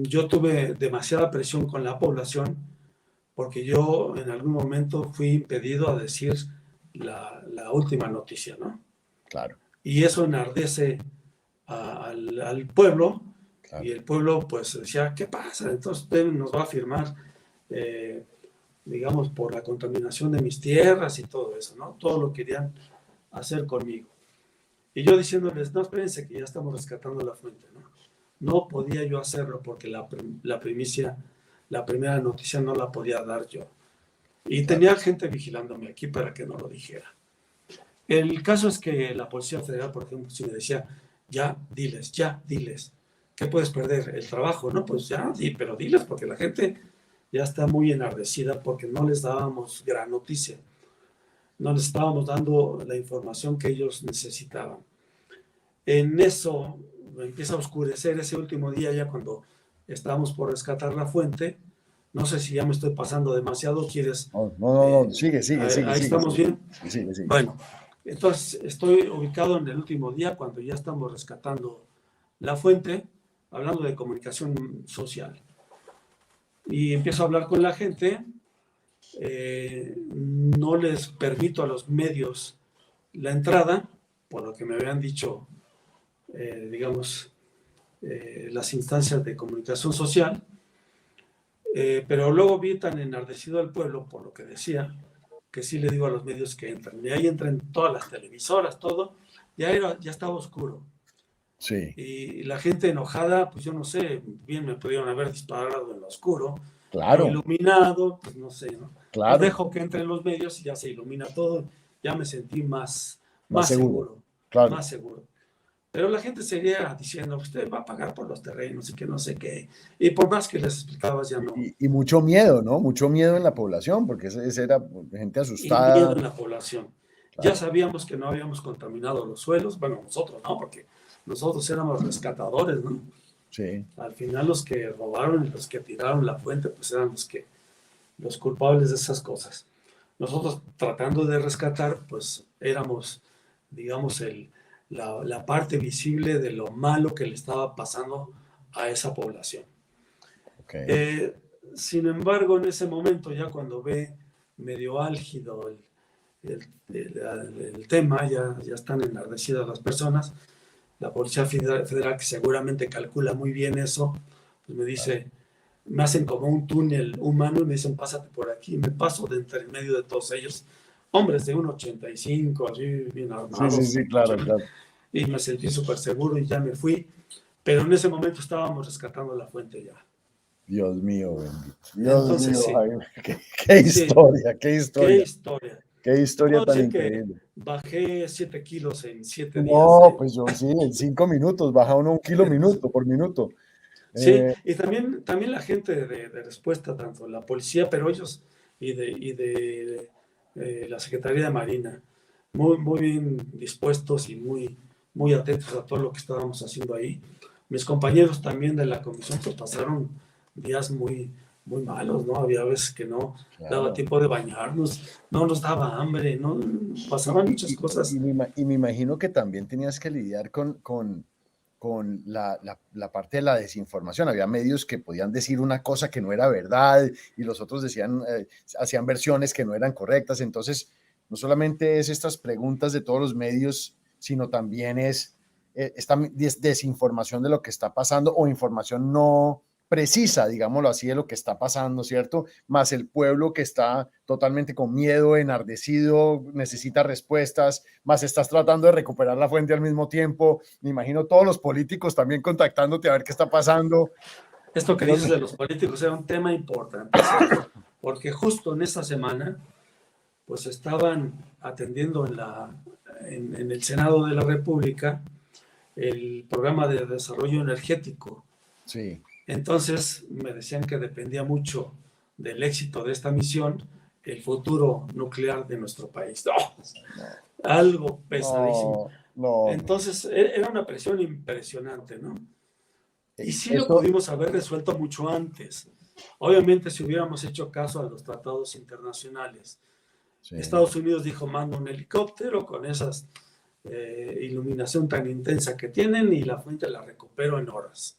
yo tuve demasiada presión con la población porque yo en algún momento fui impedido a decir la última noticia, ¿no? claro, Y eso enardece al pueblo y claro. el pueblo pues decía, ¿qué pasa? Entonces usted nos va a firmar, eh, digamos, por la contaminación de mis tierras y todo eso, ¿no? Todo lo querían hacer conmigo. Y yo diciéndoles, no, espérense que ya estamos rescatando la fuente, ¿no? No podía yo hacerlo porque la primicia la primera noticia no la podía dar yo. Y tenía gente vigilándome aquí para que no lo dijera. El caso es que la Policía Federal, por ejemplo, si me decía, ya diles, ¿qué puedes perder? El trabajo, ¿no? Pues ya, pero diles, porque la gente ya está muy enardecida porque no les dábamos gran noticia. No les estábamos dando la información que ellos necesitaban. En eso empieza a oscurecer ese último día, ya cuando estábamos por rescatar la fuente. No sé si ya me estoy pasando demasiado, ¿quieres? No, sigue. Ahí estamos bien. Sigue. Bueno, entonces estoy ubicado en el último día cuando ya estamos rescatando la fuente, hablando de comunicación social. Y empiezo a hablar con la gente. No les permito a los medios la entrada, por lo que me habían dicho, las instancias de comunicación social. Pero luego vi tan enardecido al pueblo por lo que decía, que sí le digo a los medios que entran. Y ahí entran todas las televisoras, todo. Ya estaba oscuro. Sí. Y la gente enojada, pues yo no sé, bien me pudieron haber disparado en lo oscuro. Claro. Yo iluminado, pues no sé, ¿no? Claro. Pues dejo que entren los medios y ya se ilumina todo. Ya me sentí más seguro. Claro. Más seguro. Pero la gente seguía diciendo, usted va a pagar por los terrenos y que no sé qué. Y por más que les explicabas, ya no. Y mucho miedo, ¿no? Mucho miedo en la población, porque esa era gente asustada. Y miedo en la población. Claro. Ya sabíamos que no habíamos contaminado los suelos. Bueno, nosotros no, porque nosotros éramos rescatadores, ¿no? Sí. Al final los que robaron y los que tiraron la fuente, pues eran los culpables de esas cosas. Nosotros tratando de rescatar, pues éramos, digamos, la parte visible de lo malo que le estaba pasando a esa población. Okay. Sin embargo, en ese momento, ya cuando ve medio álgido el tema, ya están enardecidas las personas, la Policía Federal, que seguramente calcula muy bien eso, pues me dice, me hacen como un túnel humano y me dicen, pásate por aquí, y me paso de entre medio de todos ellos, hombres de 1,85, así bien armados. Sí, claro. Y me sentí súper seguro y ya me fui, pero en ese momento estábamos rescatando la fuente ya. Dios mío, bendito. Entonces, sí. Jaime, qué historia, sí. qué historia. Qué historia tan increíble. Bajé 7 kilos en 7 días. No, pues yo sí, en 5 minutos, baja uno 1 kilo por minuto. Sí, y también la gente de respuesta, tanto la policía, pero ellos y de la Secretaría de Marina, muy bien dispuestos y muy atentos a todo lo que estábamos haciendo ahí. Mis compañeros también de la comisión pues pasaron días muy malos, ¿no? Había veces que no daba tiempo de bañarnos, no nos daba hambre, no pasaban muchas cosas. Y me imagino que también tenías que lidiar con la parte de la desinformación. Había medios que podían decir una cosa que no era verdad y los otros hacían versiones que no eran correctas. Entonces, no solamente es estas preguntas de todos los medios, sino también es esta desinformación de lo que está pasando o información no precisa, digámoslo así, de lo que está pasando, ¿cierto? Más el pueblo que está totalmente con miedo, enardecido, necesita respuestas, más estás tratando de recuperar la fuente al mismo tiempo. Me imagino todos los políticos también contactándote a ver qué está pasando. Esto que dices de los políticos era un tema importante, porque justo en esta semana, pues estaban atendiendo en el Senado de la República el programa de desarrollo energético. Sí. Entonces me decían que dependía mucho del éxito de esta misión el futuro nuclear de nuestro país. Algo pesadísimo. Entonces era una presión impresionante, ¿no? Y sí lo pudimos haber resuelto mucho antes. Obviamente si hubiéramos hecho caso a los tratados internacionales. Sí. Estados Unidos dijo, manda un helicóptero con esas iluminación tan intensa que tienen y la fuente la recupero en horas.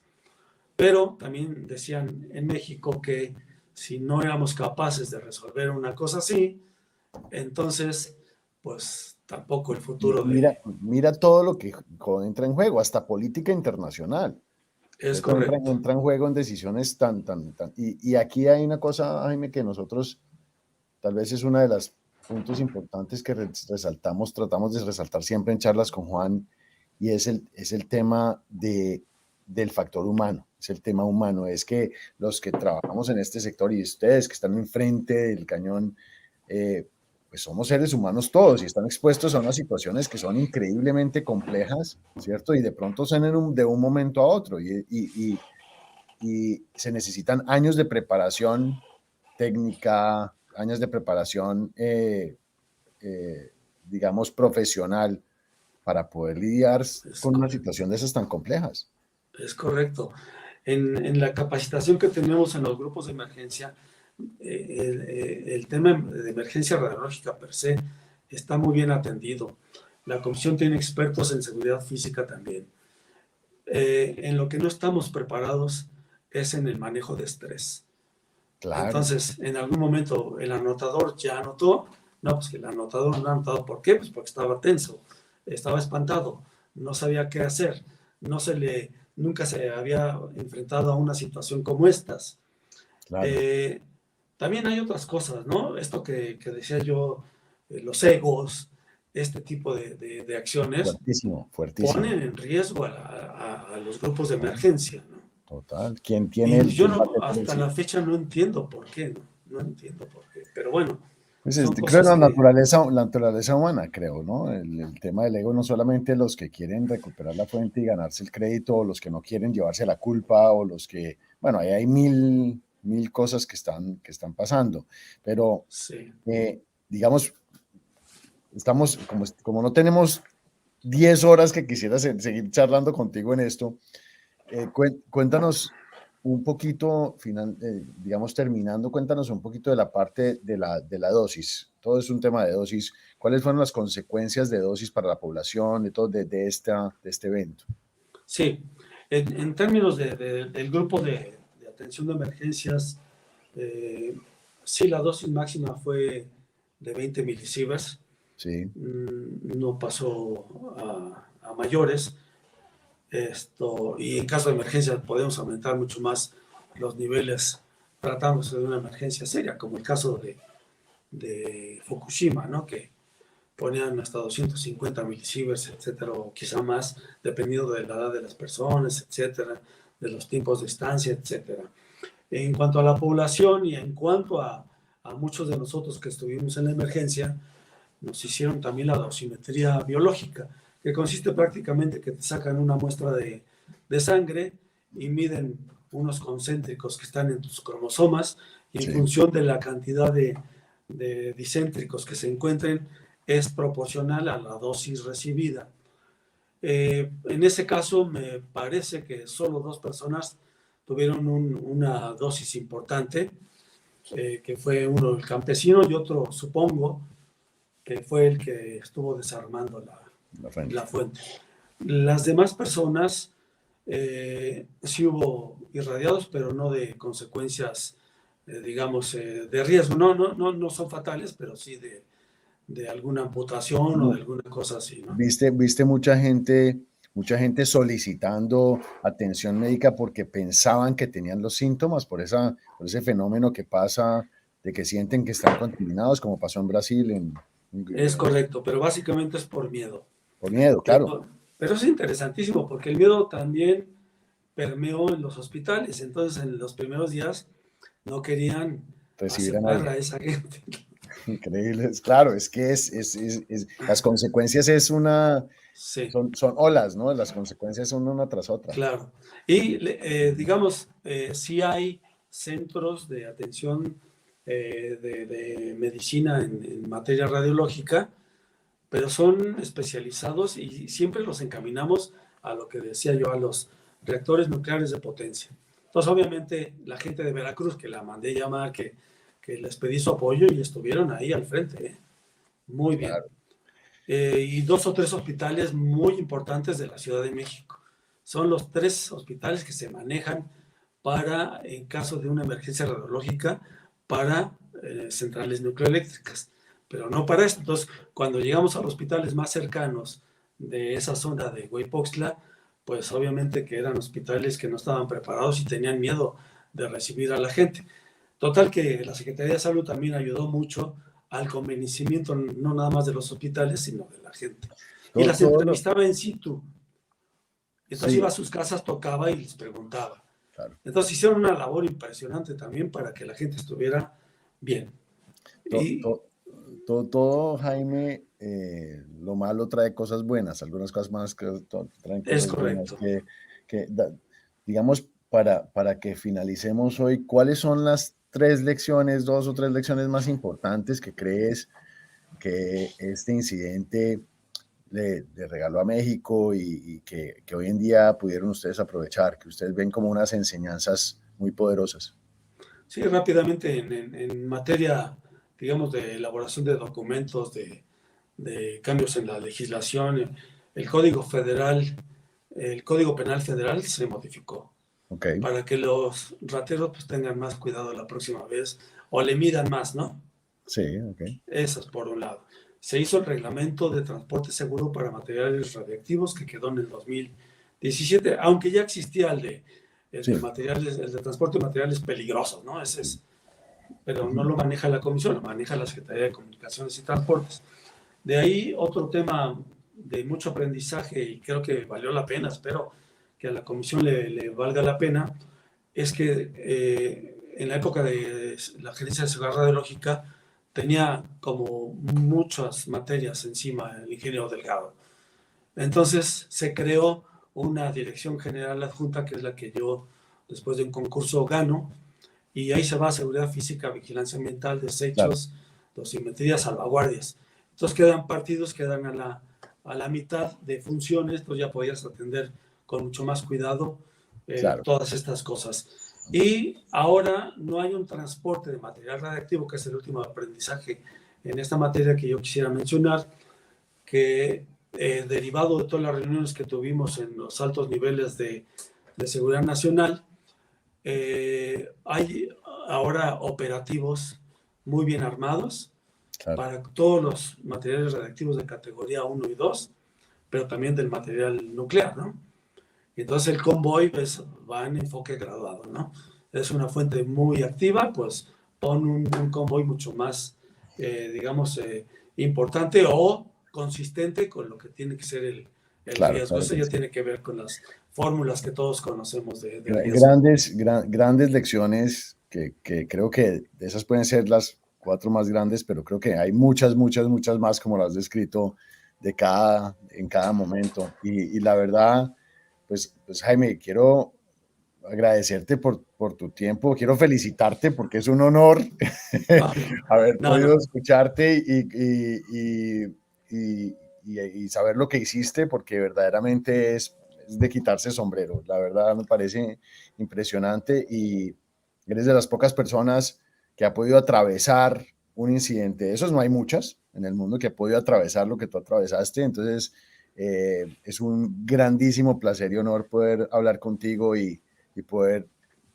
Pero también decían en México que si no éramos capaces de resolver una cosa así, entonces, pues tampoco el futuro Mira todo lo que entra en juego, hasta política internacional. Es correcto. Entra en juego en decisiones tan. Y aquí hay una cosa, Jaime, que nosotros, tal vez es uno de los puntos importantes que tratamos de resaltar siempre en charlas con Juan, y es el tema del factor humano. es el tema humano, es que los que trabajamos en este sector y ustedes que están enfrente del cañón, pues somos seres humanos todos y están expuestos a unas situaciones que son increíblemente complejas, ¿cierto? Y de pronto son de un momento a otro y se necesitan años de preparación técnica, años de preparación, digamos, profesional para poder lidiar con una situación de esas tan complejas. Es correcto. En la capacitación que tenemos en los grupos de emergencia, el tema de emergencia radiológica per se está muy bien atendido. La comisión tiene expertos en seguridad física también. En lo que no estamos preparados es en el manejo de estrés. Claro. Entonces, en algún momento el anotador ya anotó. No, pues que el anotador no ha anotado. ¿Por qué? Pues porque estaba tenso, estaba espantado, no sabía qué hacer, nunca se había enfrentado a una situación como estas. Claro. También hay otras cosas, ¿no? Esto que decía yo, los egos, este tipo de acciones fuertísimo. Ponen en riesgo a los grupos de emergencia, ¿no? Total. ¿Quién tiene y yo hasta la fecha no entiendo por qué, no entiendo por qué, pero bueno. Pues creo la naturaleza humana, creo, ¿no? El tema del ego, no solamente los que quieren recuperar la fuente y ganarse el crédito, o los que no quieren llevarse la culpa, o los que, bueno, ahí hay mil cosas que están pasando, pero sí. Digamos, estamos, como no tenemos 10 horas que quisiera seguir charlando contigo en esto, cuéntanos un poquito, digamos, terminando, cuéntanos un poquito de la parte de la dosis. Todo es un tema de dosis. ¿Cuáles fueron las consecuencias de dosis para la población de este evento? Sí, en términos del grupo de atención de emergencias, sí, la dosis máxima fue de 20 milisieverts. Sí. No pasó a mayores. Y en caso de emergencia podemos aumentar mucho más los niveles tratándose de una emergencia seria, como el caso de Fukushima, ¿no? Que ponían hasta 250 milisieverts, etcétera, o quizá más, dependiendo de la edad de las personas, etcétera, de los tiempos de estancia, etcétera. En cuanto a la población y en cuanto a muchos de nosotros que estuvimos en la emergencia, nos hicieron también la dosimetría biológica, que consiste prácticamente que te sacan una muestra de sangre y miden unos concéntricos que están en tus cromosomas y en función de la cantidad de discéntricos que se encuentren es proporcional a la dosis recibida. En ese caso me parece que solo 2 personas tuvieron una dosis importante, que fue uno el campesino y otro, supongo, que fue el que estuvo desarmando la fuente. Las demás personas sí hubo irradiados, pero no de consecuencias, digamos, de riesgo. No son fatales, pero sí de alguna amputación o de alguna cosa así, ¿no? ¿Viste mucha gente solicitando atención médica porque pensaban que tenían los síntomas por ese fenómeno que pasa de que sienten que están contaminados, como pasó en Brasil? Es correcto, pero básicamente es por miedo. Por miedo, claro. Pero es interesantísimo porque el miedo también permeó en los hospitales. Entonces, en los primeros días no querían recibir a esa gente. Increíble, claro, es que las consecuencias son olas, ¿no? Las consecuencias son una tras otra. Claro. Y digamos, sí hay centros de atención de medicina en materia radiológica, pero son especializados y siempre los encaminamos a lo que decía yo, a los reactores nucleares de potencia. Entonces, obviamente, la gente de Veracruz, que la mandé llamar, que les pedí su apoyo y estuvieron ahí al frente. Muy bien. Claro. Y 2 o 3 hospitales muy importantes de la Ciudad de México. Son los 3 hospitales que se manejan para, en caso de una emergencia radiológica, para centrales nucleoeléctricas, pero no para esto. Entonces, cuando llegamos a los hospitales más cercanos de esa zona de Hueypoxtla, pues obviamente que eran hospitales que no estaban preparados y tenían miedo de recibir a la gente. Total que la Secretaría de Salud también ayudó mucho al convencimiento, no nada más de los hospitales, sino de la gente. Y las entrevistaba en situ. Entonces iba a sus casas, tocaba y les preguntaba. claro. Entonces hicieron una labor impresionante también para que la gente estuviera bien. Y Todo, Jaime, lo malo trae cosas buenas, algunas cosas más que traen es cosas buenas. correcto. Digamos, para que finalicemos hoy, ¿cuáles son las dos o tres lecciones más importantes que crees que este incidente le regaló a México y que hoy en día pudieron ustedes aprovechar, que ustedes ven como unas enseñanzas muy poderosas? Sí, rápidamente en materia, digamos, de elaboración de documentos, de cambios en la legislación, el Código Federal, el Código Penal Federal se modificó Ok, para que los rateros pues tengan más cuidado la próxima vez o le midan más, ¿no? sí, ok, Eso es por un lado. Se hizo el reglamento de transporte seguro para materiales radiactivos que quedó en el 2017, aunque ya existía el de sí, materiales, el de transporte de materiales peligrosos, ¿no? Ese es, pero no ujú, lo maneja la comisión, lo maneja la Secretaría de Comunicaciones y Transportes. De ahí otro tema de mucho aprendizaje y creo que valió la pena, espero que a la comisión le valga la pena, es que en la época de la Gerencia de Seguridad Radiológica tenía como muchas materias encima el ingeniero Delgado. Entonces se creó una dirección general adjunta, que es la que yo después de un concurso gano, y ahí se va seguridad física, vigilancia ambiental, claro, desechos, dosimetría, salvaguardias. Entonces quedan partidos, quedan a la mitad de funciones, entonces ya podías atender con mucho más cuidado claro, todas estas cosas. Y ahora no hay un transporte de material radiactivo, que es el último aprendizaje en esta materia que yo quisiera mencionar, que derivado de todas las reuniones que tuvimos en los altos niveles de seguridad nacional, hay ahora operativos muy bien armados claro, para todos los materiales radiactivos de categoría 1 y 2, pero también del material nuclear, ¿no? Entonces el convoy pues, va en enfoque graduado, ¿no? Es una fuente muy activa, pues pon un convoy mucho más, digamos, importante o consistente con lo que tiene que ser el claro, riesgo. claro Eso que ya sí. tiene que ver con las fórmulas que todos conocemos de Gra- riesgo. Grandes, grandes lecciones que creo que esas pueden ser las cuatro más grandes, pero creo que hay muchas, muchas, muchas más como las has descrito en cada momento. Y la verdad, pues Jaime, quiero agradecerte por tu tiempo, quiero felicitarte porque es un honor Ah, haber no, podido no. escucharte y saber lo que hiciste, porque verdaderamente es de quitarse sombrero. La verdad me parece impresionante y eres de las pocas personas que ha podido atravesar un incidente. Esos no hay muchas en el mundo que ha podido atravesar lo que tú atravesaste. Entonces, es un grandísimo placer y honor poder hablar contigo y poder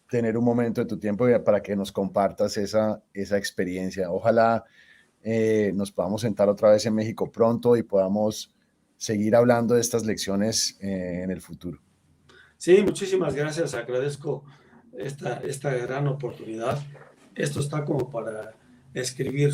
tener un momento de tu tiempo para que nos compartas esa experiencia. Ojalá nos podamos sentar otra vez en México pronto y podamos seguir hablando de estas lecciones en el futuro. Sí, muchísimas gracias. Agradezco esta gran oportunidad. Esto está como para escribir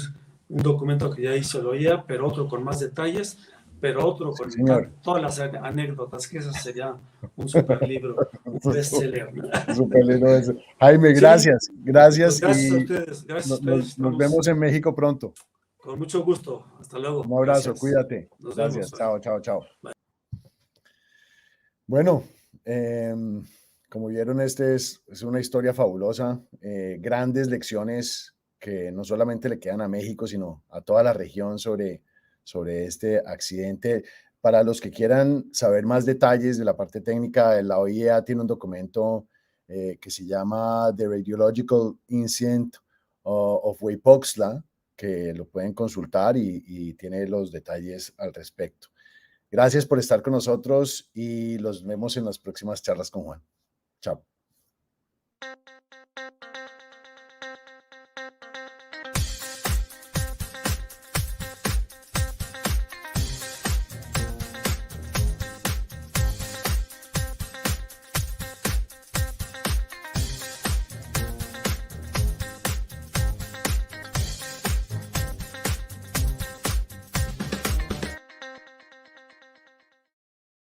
un documento que ya hice lo IA, pero otro con más detalles, pero otro Sí, con señor. todas las anécdotas, que eso sería un super libro, un bestseller, ¿no? Súper lindo eso. Jaime, Sí, gracias, pues gracias y gracias a ustedes. nos Estamos vemos en México pronto. con mucho gusto. Hasta luego. Un abrazo, Gracias. cuídate. Nos vemos. Gracias, Bye. chao, chao, chao. Bye. Bueno, como vieron, es una historia fabulosa, grandes lecciones que no solamente le quedan a México, sino a toda la región sobre este accidente. Para los que quieran saber más detalles de la parte técnica, la OIEA tiene un documento que se llama The Radiological Incident of Weipoxla, que lo pueden consultar y tiene los detalles al respecto. Gracias por estar con nosotros y los vemos en las próximas charlas con Juan. Chao.